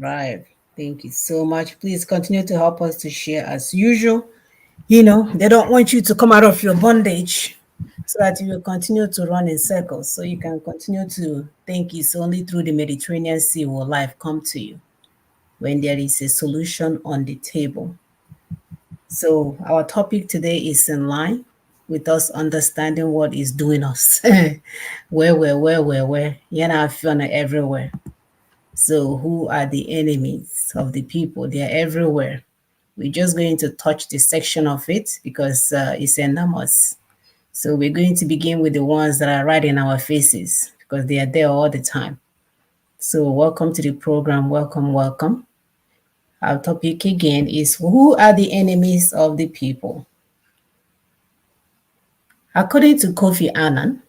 right. Thank you so much. Please continue to help us to share as usual. You know, they don't want you to come out of your bondage so that you will continue to run in circles. So you can continue to think it's only through the Mediterranean Sea will life come to you when there is a solution on the table. So our topic today is in line with us understanding what is doing us. Where. You know, I feel everywhere. So who are the enemies of the people? They are everywhere. We're just going to touch the section of it because it's enormous. So we're going to begin with the ones that are right in our faces because they are there all the time. So welcome to the program. Welcome, welcome. Our topic again is who are the enemies of the people? According to Kofi Annan,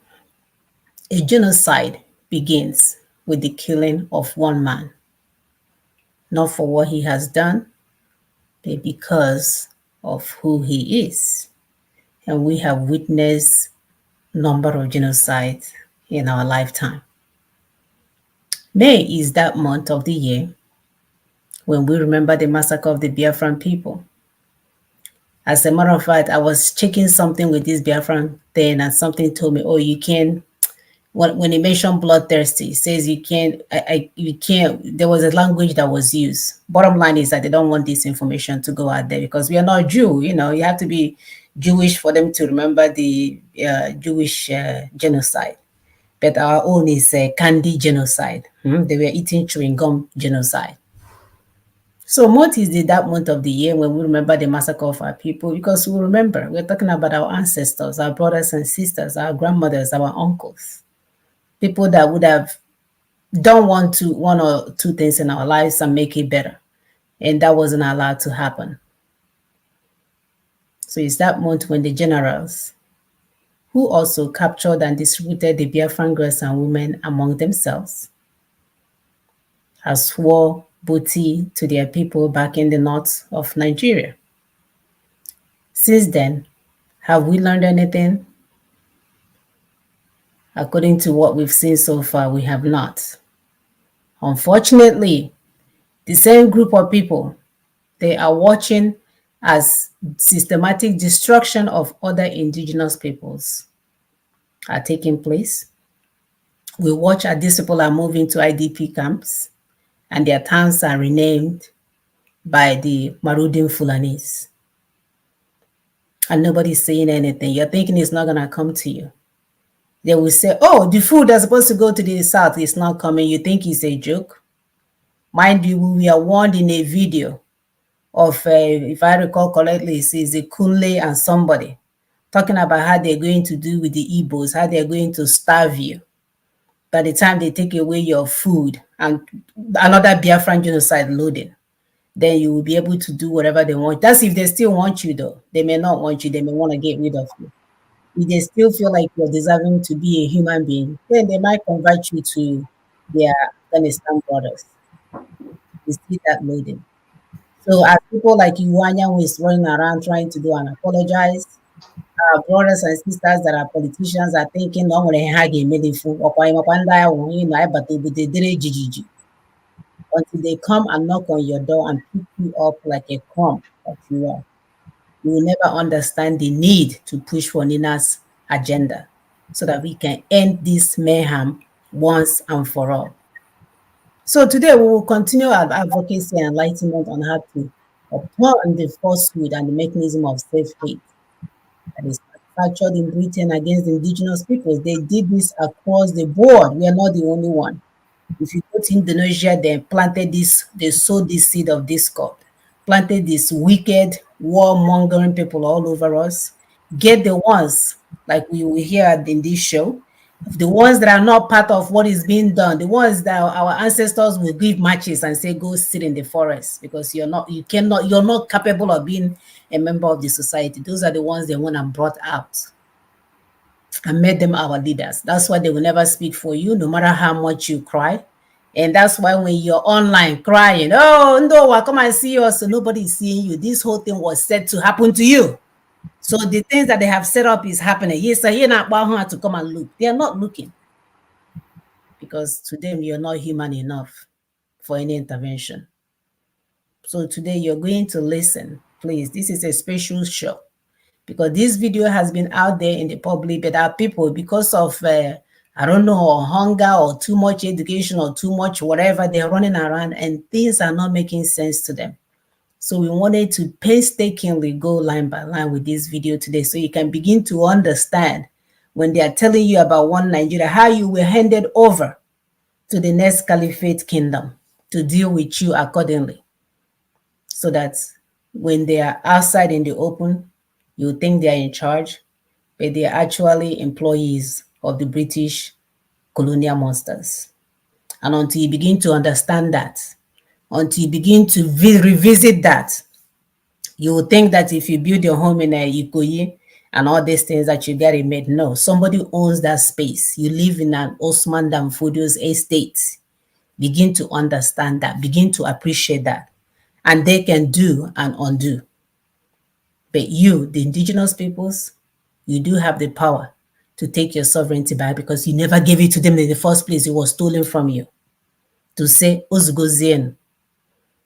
a genocide begins with the killing of one man, not for what he has done, but because of who he is. And we have witnessed number of genocides in our lifetime. May is that month of the year when we remember the massacre of the Biafran people. As a matter of fact, I was checking something with this Biafran thing and something told me, oh, you can, when he mentioned bloodthirsty, he says you can't, you can't, there was a language that was used. Bottom line is that they don't want this information to go out there because we are not Jew, you know, you have to be Jewish for them to remember the Jewish genocide. But our own is a candy genocide. They were eating chewing gum genocide. So month is that month of the year when we remember the massacre of our people because we remember, we're talking about our ancestors, our brothers and sisters, our grandmothers, our uncles, people that would have done one or two things in our lives and make it better. And that wasn't allowed to happen. So it's that month when the generals, who also captured and distributed the Biafran girls and women among themselves, has swore booty to their people back in the north of Nigeria. Since then, have we learned anything? According to what we've seen so far, we have not. Unfortunately, the same group of people, they are watching as systematic destruction of other indigenous peoples are taking place. We watch as these people are moving to IDP camps and their towns are renamed by the Marudin Fulanis. And nobody's saying anything. You're thinking it's not going to come to you. They will say, oh, the food that's supposed to go to the south is not coming. You think it's a joke? Mind you, we are warned in a video of, if I recall correctly, it's a Kunle and somebody talking about how they're going to do with the Igbos, how they're going to starve you. By the time they take away your food and another Biafran genocide loading, then you will be able to do whatever they want. That's if they still want you, though. They may not want you. They may want to get rid of you. If they still feel like you're deserving to be a human being, then they might convert you to their Afghanistan brothers. You see that loading. So as people like Iwanya who is running around trying to do and apologize, our brothers and sisters that are politicians are thinking, no, until they come and knock on your door and pick you up like a crumb that you are. You will never understand the need to push for Nina's agenda so that we can end this mayhem once and for all. So today we will continue our advocacy and enlightenment on how to upon the falsehood and the mechanism of self-hate that is manufactured in Britain against indigenous peoples. They did this across the board. We are not the only one. If you go to Indonesia, they planted this, they sowed this seed of discord, planted this wicked warmongering people all over us. Get the ones like we will hear in this show, the ones that are not part of what is being done, the ones that our ancestors will give matches and say, go sit in the forest because you're not capable of being a member of the society. Those are the ones they want and brought out and made them our leaders. That's why they will never speak for you, no matter how much you cry. And that's why when you're online crying, oh, no, I come and see us, so nobody is seeing you. This whole thing was said to happen to you. So the things that they have set up is happening. Yes, sir, you're not bound to come and look. They are not looking because to them, you're not human enough for any intervention. So today you're going to listen. Please, this is a special show because this video has been out there in the public, but our people, because of I don't know, or hunger or too much education or too much whatever, they're running around and things are not making sense to them. So we wanted to painstakingly go line by line with this video today so you can begin to understand when they are telling you about one Nigeria, how you were handed over to the next caliphate kingdom to deal with you accordingly. So that when they are outside in the open, you think they are in charge, but they are actually employees of the British colonial monsters. And until you begin to understand that, until you begin to revisit that, you will think that if you build your home in a Ikoyi and all these things that you get it made, no, somebody owns that space. You live in an Osman Danfodio's estate. Begin to understand that, begin to appreciate that, and they can do and undo. But you, the indigenous peoples, you do have the power to take your sovereignty back because you never gave it to them in the first place. It was stolen from you. To say, Ozugozien,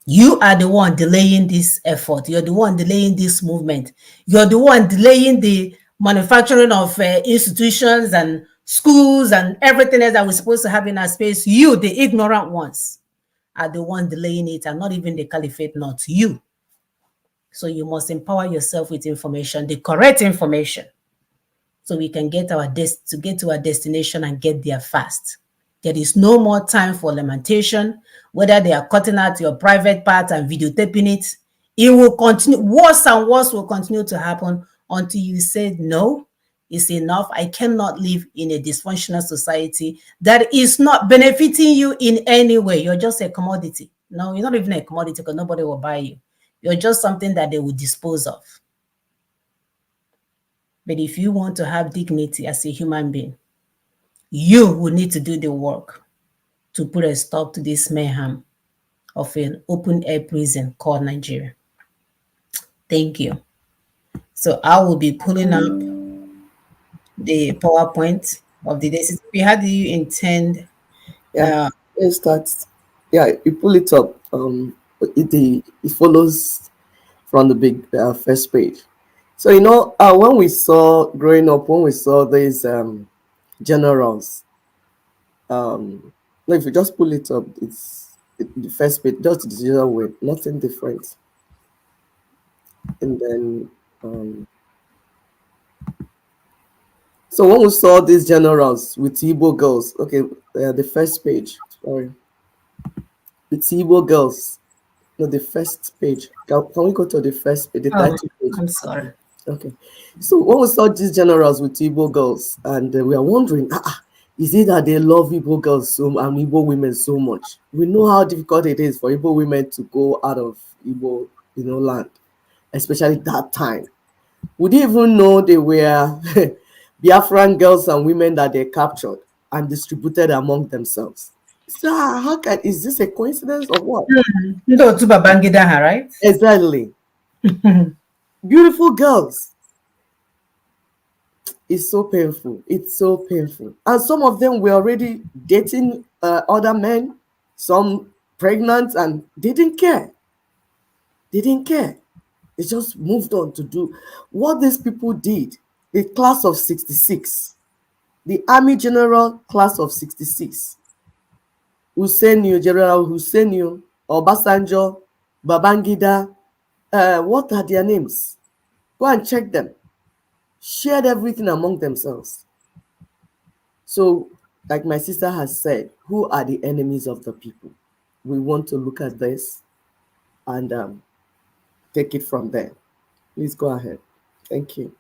you are the one delaying this effort. You're the one delaying this movement. You're the one delaying the manufacturing of institutions and schools and everything else that we're supposed to have in our space. You, the ignorant ones, are the one delaying it, and not even the caliphate, not you. So you must empower yourself with information, the correct information, so we can get to our destination and get there fast. There is no more time for lamentation, whether they are cutting out your private part and videotaping it. It will continue, worse and worse will continue to happen until you say, no, it's enough. I cannot live in a dysfunctional society that is not benefiting you in any way. You're just a commodity. No, you're not even a commodity because nobody will buy you. You're just something that they will dispose of. But if you want to have dignity as a human being, you will need to do the work to put a stop to this mayhem of an open air prison called Nigeria. Thank you. So I will be pulling up the PowerPoint of the day. How do you intend? Yeah, it starts. Yeah, you pull it up. It follows from the big first page. So when we saw growing up, when we saw these generals, no, if you just pull it up, the first page, just the general way, nothing different. And then, so when we saw these generals with Igbo girls, okay, the first page, sorry, with Igbo girls, no, the first page. Can we go to the first page, the title page? I'm sorry. Okay. So when we saw these generals with Igbo girls, and we are wondering, is it that they love Igbo girls and Igbo women so much? We know how difficult it is for Igbo women to go out of Igbo, land, especially that time. We didn't even know they were Biafran girls and women that they captured and distributed among themselves. So is this a coincidence or what? Ndo Babangida, right? Exactly. Beautiful girls. It's so painful. It's so painful. And some of them were already dating other men, some pregnant, and they didn't care. They didn't care. They just moved on to do what these people did. The class of 66, the Army General class of 66, General Hussein, Obasanjo, Babangida, what are their names? Go and check them. Shared everything among themselves. So, like my sister has said, who are the enemies of the people? We want to look at this and take it from there. Please go ahead. Thank you.